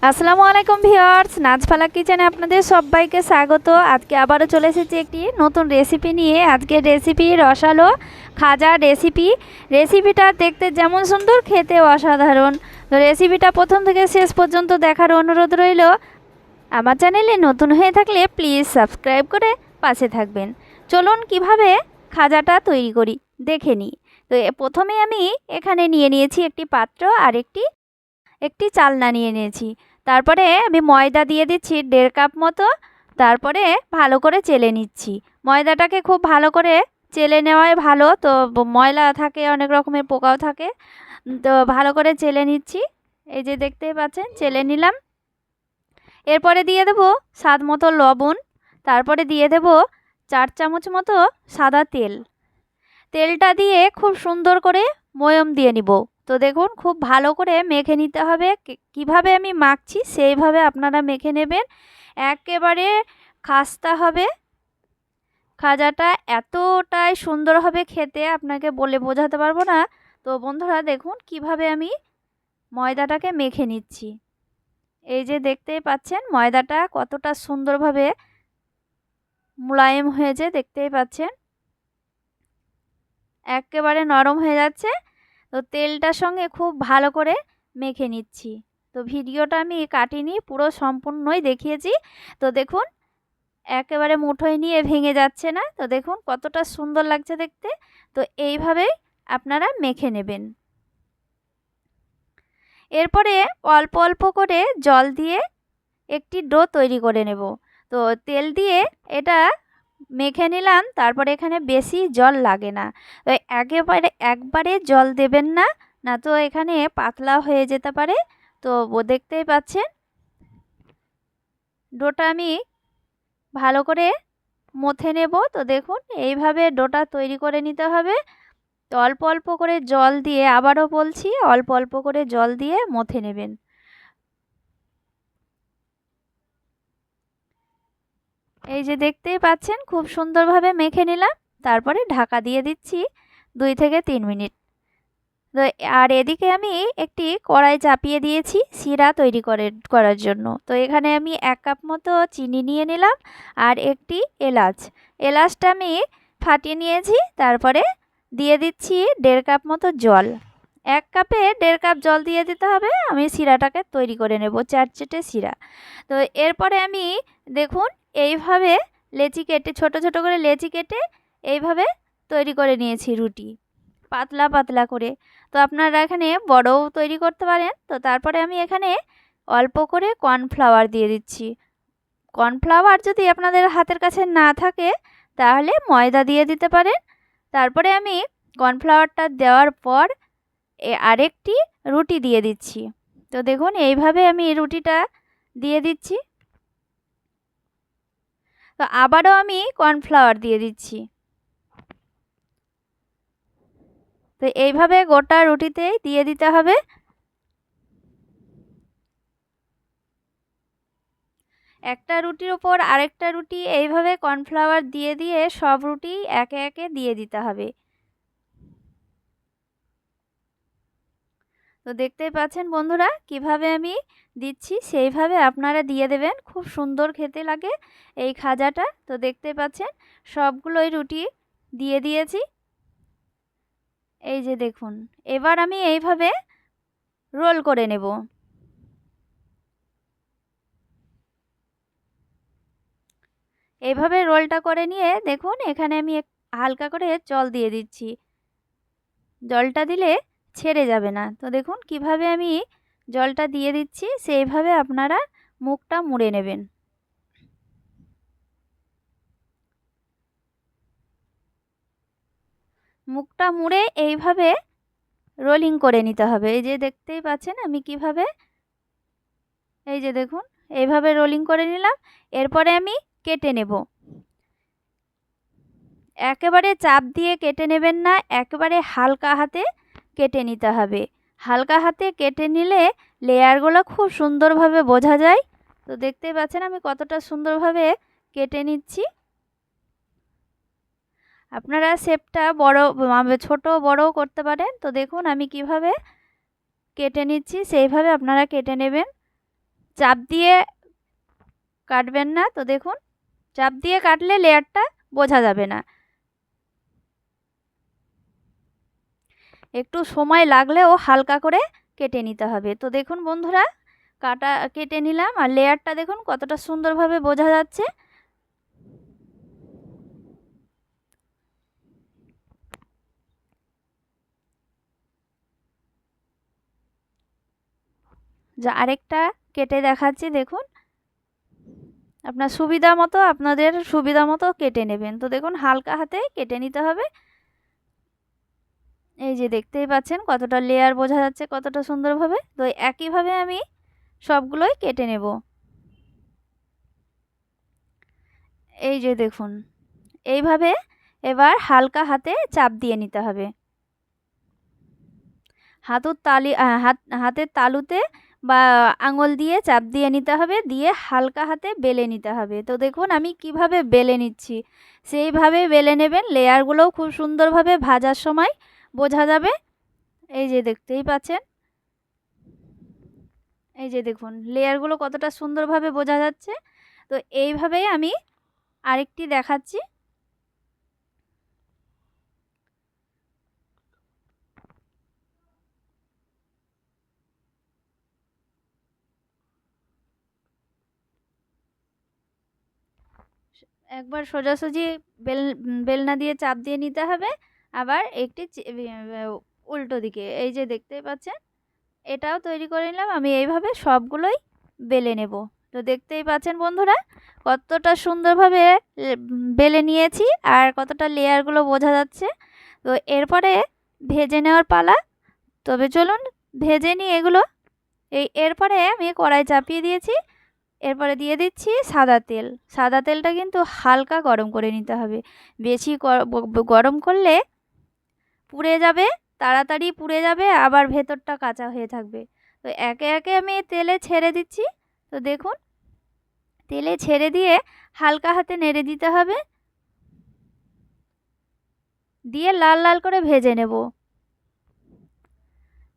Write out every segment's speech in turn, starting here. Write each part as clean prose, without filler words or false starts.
আসসালামু আলাইকুম ভিউয়ার্স, নাজফালা কিচেনে আপনাদের সবাইকে স্বাগত। আজকে আবারও চলে এসেছি একটি নতুন রেসিপি নিয়ে। আজকের রেসিপি রসালো খাজা রেসিপিটা দেখতে যেমন সুন্দর, খেতে অসাধারণ। তো রেসিপিটা প্রথম থেকে শেষ পর্যন্ত দেখার অনুরোধ রইল। আমার চ্যানেলে নতুন হয়ে থাকলে প্লিজ সাবস্ক্রাইব করে পাশে থাকবেন। চলুন কিভাবে খাজাটা তৈরি করি দেখে নিই। তো প্রথমে আমি এখানে নিয়ে নিয়েছি একটি পাত্র আর একটি চালনা নিয়ে নিয়েছি। তারপরে আমি ময়দা দিয়ে দিচ্ছি 1.5 কাপ মতো। তারপরে ভালো করে চেলে নিচ্ছি। ময়দাটাকে খুব ভালো করে চেলে নেওয়াই ভালো, তো ময়লা থাকে, অনেক রকমের পোকাও থাকে। তো ভালো করে চেলে নিচ্ছি। এই যে দেখতেই পাচ্ছেন, চেলে নিলাম। এরপরে দিয়ে দেব স্বাদ মতো লবণ। তারপরে দিয়ে দেব 4 চামচ মতো সাদা তেলটা দিয়ে খুব সুন্দর করে ময়ম দিয়ে নিব। তো দেখুন, খুব ভালো করে মেখে নিতে হবে। কিভাবে আমি মাখছি সেইভাবে আপনারা মেখে নেবেন। একেবারে খাস্তা হবে খাজাটা, এতটাই সুন্দর হবে খেতে, আপনাকে বলে বোঝাতে পারবো না। তো বন্ধুরা দেখুন কিভাবে আমি ময়দাটাকে মেখে নিচ্ছি। এই যে দেখতেই পাচ্ছেন ময়দাটা কতটা সুন্দরভাবে মোলায়েম হয়েছে, দেখতেই পাচ্ছেন একেবারে নরম হয়ে যাচ্ছে। তো তেলটার সঙ্গে খুব ভালো করে মেখে নিচ্ছি। তো ভিডিওটা আমি কাটিনি, পুরো সম্পূর্ণই দেখিয়েছি। তো দেখুন একেবারে মুঠোয় নিয়ে ভেঙে যাচ্ছে না। তো দেখুন কতটা সুন্দর লাগছে দেখতে। তো এইভাবেই আপনারা মেখে নেবেন। এরপরে অল্প অল্প করে জল দিয়ে একটি ডো তৈরি করে নেব। তো তেল দিয়ে এটা মেখে নিলাম। তারপরে এখানে বেশি জল লাগে না। তো একবারে জল দেবেন না, না তো এখানে পাতলা হয়ে যেতে পারে। তো দেখতেই পাচ্ছেন ডোটা আমি ভালো করে মথে নেব। তো দেখুন এইভাবে ডোটা তৈরি করে নিতে হবে। তো অল্প অল্প করে জল দিয়ে, আবারও বলছি, অল্প অল্প করে জল দিয়ে মথে নেবেন। এই যে দেখতেই পাচ্ছেন খুব সুন্দরভাবে মেখে নিলাম। তারপরে ঢাকা দিয়ে দিচ্ছি 2 থেকে 3 মিনিট। তো আর এদিকে আমি একটি কড়াই চাপিয়ে দিয়েছি শিরা তৈরি করার জন্য। তো এখানে আমি 1 কাপ মতো চিনি নিয়ে নিলাম আর একটি এলাচটা আমি ফাটিয়ে নিয়েছি। তারপরে দিয়ে দিচ্ছি 1.5 কাপ মতো জল। 1 কাপে 1.5 কাপ জল দিয়ে দিতে হবে। আমি শিরাটাকে তৈরি করে নেব, চারচেটে শিরা। তো এরপরে আমি দেখুন এইভাবে লেচি কেটে, ছোট ছোট করে লেচি কেটে এইভাবে তৈরি করে নিয়েছি রুটি, পাতলা পাতলা করে। তো আপনারা এখানে বড়ও তৈরি করতে পারেন। তো তারপরে আমি এখানে অল্প করে কর্নফ্লাওয়ার দিয়ে দিচ্ছি। কর্নফ্লাওয়ার যদি আপনাদের হাতের কাছে না থাকে তাহলে ময়দা দিয়ে দিতে পারেন। তারপরে আমি কর্নফ্লাওয়ারটা দেওয়ার পর আরেকটি রুটি দিয়ে দিচ্ছি। তো দেখুন এইভাবে আমি রুটিটা দিয়ে দিচ্ছি। তো আবারও আমি কর্নফ্লাওয়ার দিয়ে দিচ্ছি। তো এইভাবে গোটা রুটিতেই দিয়ে দিতে হবে। একটা রুটির ওপর আরেকটা রুটি এইভাবে কর্নফ্লাওয়ার দিয়ে দিয়ে সব রুটি একে একে দিয়ে দিতে হবে। তো দেখতেই পাচ্ছেন বন্ধুরা কিভাবে আমি দিচ্ছি, সেইভাবে আপনারা দিয়ে দেবেন। খুব সুন্দর খেতে লাগে এই খাজাটা। তো দেখতেই পাচ্ছেন সবগুলোই রুটি দিয়ে দিয়েছি। এই যে দেখুন, এবার আমি এইভাবে রোল করে নেব। এইভাবে রোলটা করে নিয়ে দেখুন এখানে আমি হালকা করে জল দিয়ে দিচ্ছি। জলটা দিলে ছেড়ে যাবে না। তো দেখুন কিভাবে আমি জলটা দিয়ে দিচ্ছি, সেইভাবে আপনারা মুখটা মুড়ে নেবেন। মুখটা মুড়ে এইভাবে রোলিং করে নিতে হবে। এই যে দেখতেই পাচ্ছেন আমি কিভাবে, এই যে দেখুন এইভাবে রোলিং করে নিলাম। এরপরে আমি কেটে নেব। একেবারে চাপ দিয়ে কেটে নেবেন না, একেবারে হালকা হাতে কেটে নিতে হবে। হালকা হাতে কেটে নিলে লেয়ারগুলো খুব সুন্দরভাবে বোঝা যায়। তো দেখতেই পাচ্ছেন আমি কতটা সুন্দরভাবে কেটে নিচ্ছি। আপনারা শেপটা বড়, ছোট বড়ও করতে পারেন। তো দেখুন আমি কিভাবে কেটে নিচ্ছি, সেইভাবে আপনারা কেটে নেবেন। চাপ দিয়ে কাটবেন না। তো দেখুন, চাপ দিয়ে কাটলে লেয়ারটা বোঝা যাবে না। একটু সময় লাগলেও হালকা করে কেটে নিতে হবে। তো দেখুন বন্ধুরা, কেটে নিলাম, আর লেয়ারটা দেখুন কতটা সুন্দরভাবে বোঝা যাচ্ছে। যা আরেকটা কেটে দেখাচ্ছি, দেখুন আপনাদের সুবিধা মতো কেটে নেবেন। তো দেখুন হালকা হাতে কেটে নিতে হবে। এই যে দেখতেই পাচ্ছেন কতটা লেয়ার বোঝা যাচ্ছে কতটা সুন্দরভাবে। তো একইভাবে আমি সবগুলোই কেটে নেব। এই যে দেখুন, এইভাবে এবার হালকা হাতে চাপ দিয়ে নিতে হবে। হাতের তালুতে বা আঙুল দিয়ে চাপ দিয়ে নিতে হবে, দিয়ে হালকা হাতে বেলে নিতে হবে। তো দেখুন আমি কিভাবে বেলে নিচ্ছি, সেইভাবে বেলে নেবেন। লেয়ারগুলোও খুব সুন্দরভাবে ভাজার সময় বোঝা যাবে। এই যে দেখতেই পাচ্ছেন, এই যে দেখুন লেয়ারগুলো কতটা সুন্দরভাবে বোঝা যাচ্ছে। তো এইভাবেই আমি আরেকটি দেখাচ্ছি। একবার সোজাসুজি বেলনা দিয়ে চাপ দিয়ে নিতে হবে, আবার একটি উল্টো দিকে। এই যে দেখতেই পাচ্ছেন, এটাও তৈরি করে নিলাম। আমি এইভাবে সবগুলোই বেলে নেব। তো দেখতেই পাচ্ছেন বন্ধুরা কতটা সুন্দরভাবে বেলে নিয়েছি, আর কতটা লেয়ারগুলো বোঝা যাচ্ছে। তো এরপরে ভেজে নেওয়ার পালা। তবে চলুন ভেজে নিই এগুলো। এরপরে আমি কড়াই চাপিয়ে দিয়েছি। এরপরে দিয়ে দিচ্ছি সাদা তেল। সাদা তেলটা কিন্তু হালকা গরম করে নিতে হবে। বেশি গরম করলে পুড়ে যাবে, তাড়াতাড়ি পুড়ে যাবে, আবার ভেতরটা কাঁচা হয়ে থাকবে। তো একে একে আমি তেলে ছেড়ে দিচ্ছি। তো দেখুন তেলে ছেড়ে দিয়ে হালকা হাতে নেড়ে দিতে হবে, দিয়ে লাল লাল করে ভেজে নেব।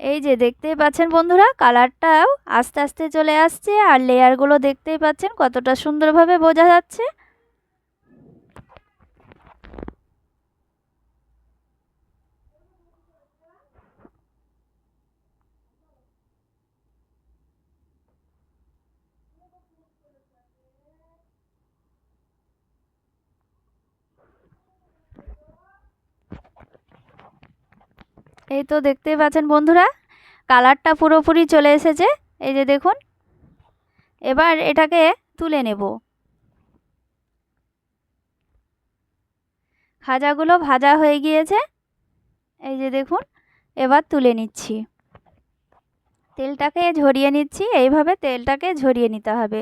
এই যে দেখতেই পাচ্ছেন বন্ধুরা কালারটাও আস্তে আস্তে চলে আসছে, আর লেয়ারগুলো দেখতেই পাচ্ছেন কতটা সুন্দরভাবে বোঝা যাচ্ছে। এই তো দেখতেই পাচ্ছেন বন্ধুরা কালারটা পুরোপুরি চলে এসেছে। এই যে দেখুন, এবার এটাকে তুলে নেব। খাজাগুলো ভাজা হয়ে গিয়েছে। এই যে দেখুন, এবার তুলে নিচ্ছি। তেলটাকে ঝরিয়ে নিচ্ছি। এইভাবে তেলটাকে ঝরিয়ে নিতে হবে।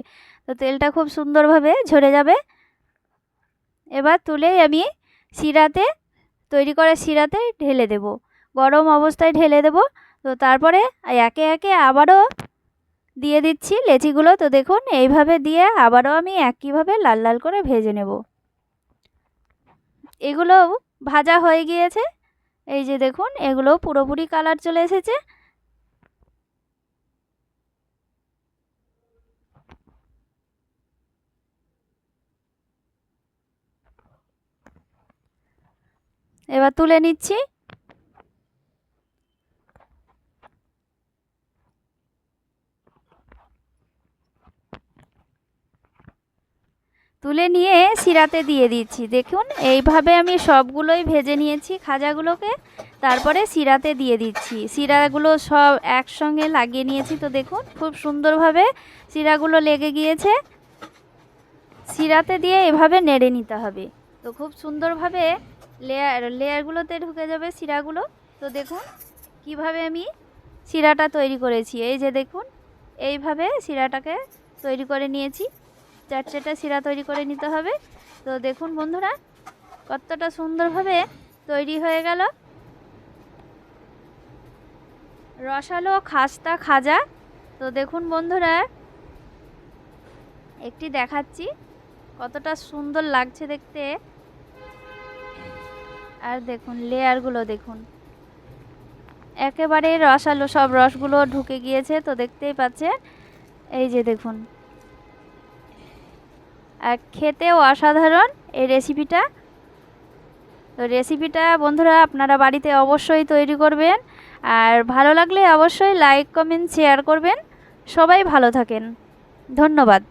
তো তেলটা খুব সুন্দরভাবে ঝরে যাবে। এবার তুলেই আমি তৈরি করা শিরাতে ঢেলে দেব। গরম অবস্থায় ঢেলে দেব। তো তারপরে একে একে আবারও দিয়ে দিচ্ছি লেচিগুলো। তো দেখুন এইভাবে দিয়ে আবারও আমি একইভাবে লাল লাল করে ভেজে নেব। এগুলো ভাজা হয়ে গিয়েছে। এই যে দেখুন এগুলো পুরোপুরি কালার চলে এসেছে। এবার তুলে নিচ্ছি। তুলে নিয়ে শিরাতে দিয়ে দিচ্ছি। দেখুন এইভাবে আমি সবগুলোই ভেজে নিয়েছি খাজাগুলোকে, তারপরে শিরাতে দিয়ে দিচ্ছি। শিরাগুলো সব একসঙ্গে লাগিয়ে নিয়েছি। তো দেখুন খুব সুন্দরভাবে শিরাগুলো লেগে গিয়েছে। শিরাতে দিয়ে এভাবে নেড়ে নিতে হবে। তো খুব সুন্দরভাবে লেয়ারগুলোতে ঢুকে যাবে শিরাগুলো। তো দেখুন কিভাবে আমি শিরাটা তৈরি করেছি। এই যে দেখুন এইভাবে শিরাটাকে তৈরি করে নিয়েছি। চারচাটা শিরা তৈরি করে নিতে হবে। তো দেখুন বন্ধুরা কতটা সুন্দরভাবে তৈরি হয়ে গেল রসালো খাস্তা খাজা। তো দেখুন বন্ধুরা একটি দেখাচ্ছি কতটা সুন্দর লাগছে দেখতে। আর দেখুন লেয়ারগুলো দেখুন একেবারে রসালো, সব রসগুলো ঢুকে গিয়েছে। তো দেখতেই পাচ্ছেন এই যে দেখুন, আর খেতেও অসাধারণ এই রেসিপিটা। তো রেসিপিটা বন্ধুরা আপনারা বাড়িতে অবশ্যই তৈরি করবেন, আর ভালো লাগলে অবশ্যই লাইক কমেন্ট শেয়ার করবেন। সবাই ভালো থাকেন, ধন্যবাদ।